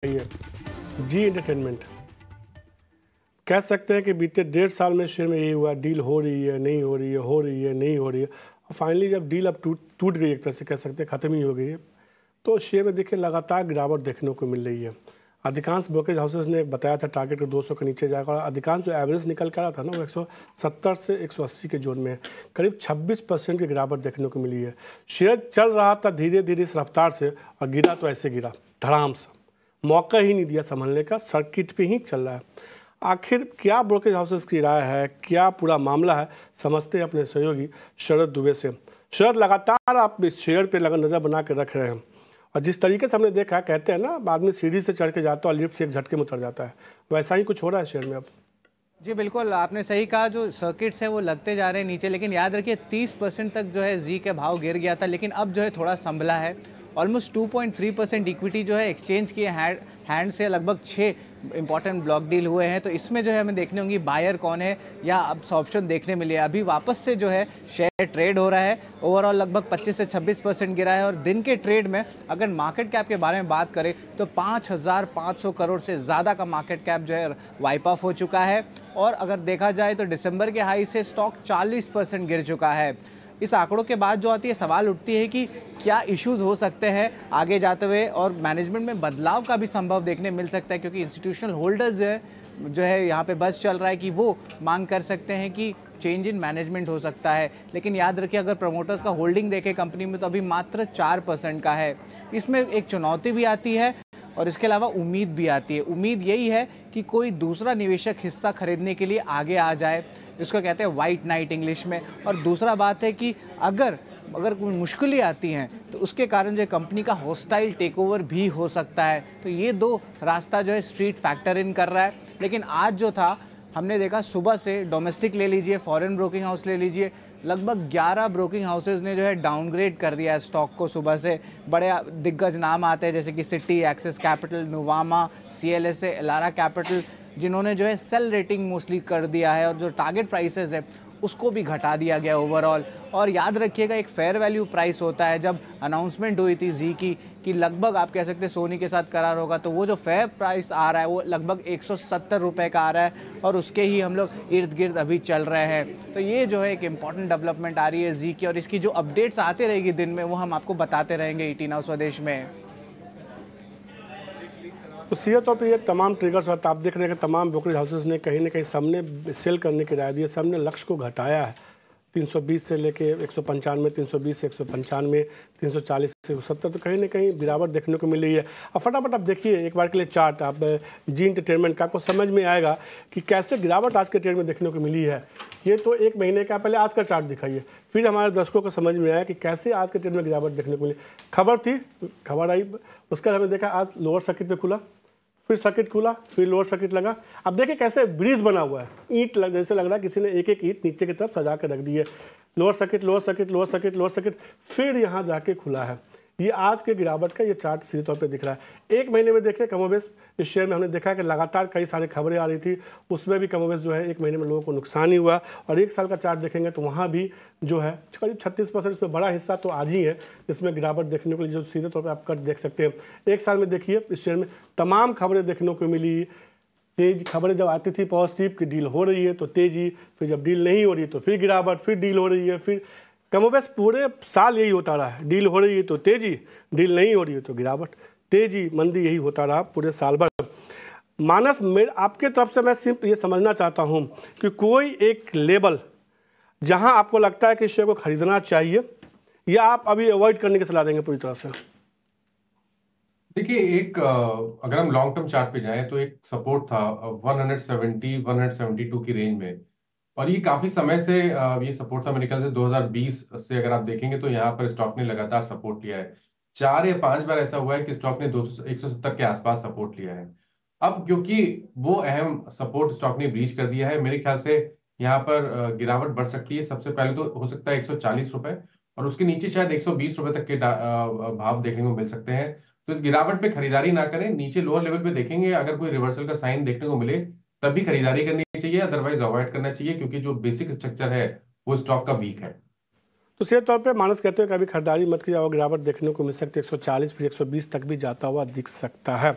है जी एंटरटेनमेंट। कह सकते हैं कि बीते 1.5 साल में शेयर में यही हुआ, डील हो रही है नहीं हो रही है, हो रही है नहीं हो रही है, और फाइनली जब डील अब टूट गई, एक तरह से कह सकते हैं ख़त्म ही हो गई है, तो शेयर में देखिए लगातार गिरावट देखने को मिल रही है। अधिकांश ब्रोकरेज हाउसेस ने बताया था टारगेट को 200 के नीचे जाएगा, और अधिकांश जो एवरेज निकल कर रहा था ना वो 170 से 180 के जोन में है। करीब 26% की गिरावट देखने को मिली है। शेयर चल रहा था धीरे धीरे इस रफ्तार से, और गिरा तो ऐसे गिरा धड़ाम सा, मौका ही नहीं दिया संभलने का, सर्किट पे ही चल रहा है। आखिर क्या ब्रोकरेज हाउसेस की राय है, क्या पूरा मामला है, समझते हैं अपने सहयोगी शरद दुबे से। शरद, लगातार आप इस शेयर पे नज़र बना के रख रहे हैं, और जिस तरीके से हमने देखा, कहते हैं ना आदमी सीढ़ी से चढ़ के जाता है और लिफ्ट से एक झटके में उतर जाता है, वैसा ही कुछ हो रहा है शेयर में अब। जी बिल्कुल, आपने सही कहा, जो सर्किट्स हैं वो लगते जा रहे हैं नीचे, लेकिन याद रखिए 30% तक जो है जी के भाव गिर गया था, लेकिन अब जो है थोड़ा संभला है। ऑलमोस्ट 2.3% इक्विटी जो है एक्सचेंज किए हैंड से, लगभग 6 इंपॉर्टेंट ब्लॉक डील हुए हैं। तो इसमें जो है हमें देखने होंगी बायर कौन है, या अब ऑप्शन देखने मिले। अभी वापस से जो है शेयर ट्रेड हो रहा है, ओवरऑल लगभग 25 से 26% गिरा है। और दिन के ट्रेड में अगर मार्केट कैप के बारे में बात करें तो 5,500 करोड़ से ज़्यादा का मार्केट कैप जो है वाइप ऑफ हो चुका है। और अगर देखा जाए तो दिसंबर के हाई से स्टॉक 40% गिर चुका है। इस आंकड़ों के बाद जो आती है, सवाल उठती है कि क्या इश्यूज हो सकते हैं आगे जाते हुए, और मैनेजमेंट में बदलाव का भी संभव देखने मिल सकता है, क्योंकि इंस्टीट्यूशनल होल्डर्स जो है यहाँ पे बस चल रहा है कि वो मांग कर सकते हैं कि चेंज इन मैनेजमेंट हो सकता है। लेकिन याद रखिए, अगर प्रमोटर्स का होल्डिंग देखें कंपनी में तो अभी मात्र 4% का है। इसमें एक चुनौती भी आती है और इसके अलावा उम्मीद भी आती है। उम्मीद यही है कि कोई दूसरा निवेशक हिस्सा खरीदने के लिए आगे आ जाए, इसको कहते हैं वाइट नाइट इंग्लिश में। और दूसरा बात है कि अगर कोई मुश्किलें आती हैं तो उसके कारण जो कंपनी का हॉस्टाइल टेकओवर भी हो सकता है। तो ये दो रास्ता जो है स्ट्रीट फैक्टर इन कर रहा है। लेकिन आज जो था, हमने देखा सुबह से डोमेस्टिक ले लीजिए, फॉरेन ब्रोकिंग हाउस ले लीजिए, लगभग 11 ब्रोकिंग हाउसेज ने जो है डाउनग्रेड कर दिया है स्टॉक को सुबह से। बड़े दिग्गज नाम आते हैं जैसे कि city, axis capital, Nuvama, CLSA, Elara capital, जिन्होंने जो है सेल रेटिंग मोस्टली कर दिया है, और जो टारगेट प्राइसेस है उसको भी घटा दिया गया ओवरऑल। और याद रखिएगा, एक फेयर वैल्यू प्राइस होता है। जब अनाउंसमेंट हुई थी जी की कि लगभग आप कह सकते हैं सोनी के साथ करार होगा, तो वो जो फेयर प्राइस आ रहा है वो लगभग 170 रुपये का आ रहा है, और उसके ही हम लोग इर्द गिर्द अभी चल रहे हैं। तो ये जो है एक इम्पॉर्टेंट डेवलपमेंट आ रही है जी की, और इसकी जो अपडेट्स आते रहेगी दिन में वो हम आपको बताते रहेंगे 18 हाउस स्वदेश में। तो सीधे तौर पर ये तमाम ट्रिगर्स और आप देख रहे हैं कि तमाम ब्रोकरेज हाउसेस ने कहीं ना कहीं सबने सेल करने की राय दी है, सबने लक्ष्य को घटाया है। 320 से लेके 195, 320 से 195, 340 से 170, तो कहीं ना कहीं गिरावट देखने को मिल रही है। अब फटाफट आप देखिए एक बार के लिए चार्ट, आप जी एंटरटेनमेंट का, आपको समझ में आएगा कि कैसे गिरावट आज के ट्रेड में देखने को मिली है। ये तो एक महीने का, पहले आज का चार्ट दिखाइए, फिर हमारे दर्शकों को समझ में आया कि कैसे आज के ट्रेड में गिरावट देखने को मिली। खबर आई, उसका हमने देखा आज लोअर सर्किट पे खुला, फिर सर्किट खुला, फिर लोअर सर्किट लगा। अब देखिए कैसे ब्रिज बना हुआ है, ईंट जैसे लग रहा है किसी ने एक एक ईंट नीचे की तरफ सजा कर रख दी है। Lower circuit, lower circuit, lower circuit, lower circuit, फिर यहाँ जाके खुला है। ये आज के गिरावट का ये चार्ट सीधे तौर पे दिख रहा है। एक महीने में देखिए कमोबेश इस शेयर में हमने देखा कि लगातार कई सारी खबरें आ रही थी, उसमें भी कमोबेश जो है एक महीने में लोगों को नुकसान ही हुआ। और एक साल का चार्ट देखेंगे तो वहाँ भी जो है करीब 36%, इसमें बड़ा हिस्सा तो आज ही है जिसमें गिरावट देखने को, जो सीधे तौर पर आप कट देख सकते हैं। एक साल में देखिए इस शेयर में तमाम खबरें देखने को मिली। तेज खबरें जब आती थी पॉजिटिव की डील हो रही है तो तेजी, फिर जब डील नहीं हो रही तो फिर गिरावट, फिर डील हो रही है, फिर कमोबेश पूरे साल यही होता रहा है। डील हो रही है तो तेजी, डील नहीं हो रही है तो गिरावट, तेजी मंदी, यही होता रहा पूरे साल भर। मानस, मेरे आपके तरफ से मैं सिर्फ ये समझना चाहता हूँ कि कोई एक लेवल जहाँ आपको लगता है कि शेयर को खरीदना चाहिए, या आप अभी अवॉइड करने की सलाह देंगे पूरी तरह से? देखिए, अगर हम लॉन्ग टर्म चार्ट पे जाएं तो एक सपोर्ट था 170 172 की रेंज में, और ये काफी समय से ये सपोर्ट था। मेरे ख्याल से 2020 से अगर आप देखेंगे तो यहाँ पर स्टॉक ने लगातार सपोर्ट लिया है। 4 या 5 बार ऐसा हुआ है कि स्टॉक ने 170 के आसपास सपोर्ट लिया है। अब क्योंकि वो अहम सपोर्ट स्टॉक ने ब्रीच कर दिया है, मेरे ख्याल से यहाँ पर गिरावट बढ़ सकती है। सबसे पहले तो हो सकता है 140 रुपए, और उसके नीचे शायद 120 रुपए तक के भाव देखने को मिल सकते हैं। तो इस गिरावट पे खरीदारी ना करें, नीचे लोअर लेवल पे देखेंगे, अगर कोई रिवर्सल का साइन देखने को मिले तभी खरीदारी करनी चाहिए, अदरवाइज अवॉइड करना चाहिए, क्योंकि जो बेसिक स्ट्रक्चर है वो स्टॉक का वीक है। तो सीधे तौर पे मानस कहते हैं कि अभी खरीदारी मत कीजिए, गिरावट देखने को मिल सकती है। 140 फिर 120 तक भी जाता हुआ दिख सकता है।